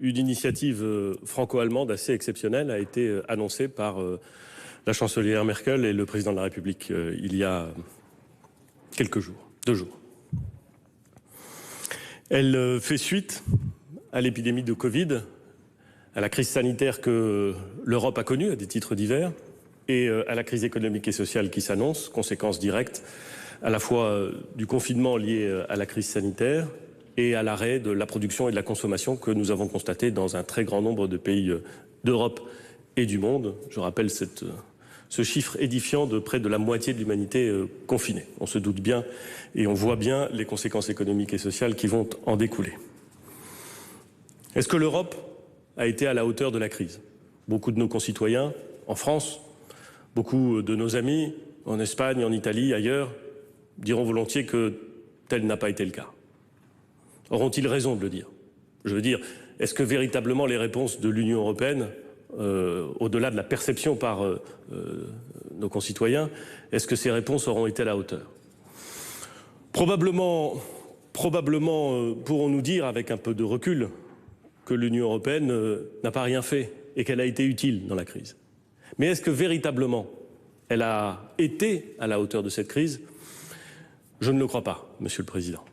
une initiative franco-allemande assez exceptionnelle a été annoncée par la chancelière Merkel et le président de la République il y a quelques jours, 2 jours. Elle fait suite à l'épidémie de Covid, à la crise sanitaire que l'Europe a connue à des titres divers et à la crise économique et sociale qui s'annonce, conséquence directe à la fois du confinement lié à la crise sanitaire et à l'arrêt de la production et de la consommation que nous avons constaté dans un très grand nombre de pays d'Europe et du monde. Je rappelle ce chiffre édifiant de près de la moitié de l'humanité confinée. On se doute bien et on voit bien les conséquences économiques et sociales qui vont en découler. Est-ce que l'Europe a été à la hauteur de la crise? Beaucoup de nos concitoyens, en France, beaucoup de nos amis, en Espagne, en Italie, ailleurs, diront volontiers que tel n'a pas été le cas. Auront-ils raison de le dire? Je veux dire, est-ce que véritablement les réponses de l'Union européenne, au-delà de la perception par nos concitoyens, est-ce que ces réponses auront été à la hauteur? Probablement pourrons-nous dire avec un peu de recul que l'Union européenne n'a pas rien fait et qu'elle a été utile dans la crise. Mais est-ce que véritablement elle a été à la hauteur de cette crise? Je ne le crois pas, Monsieur le Président.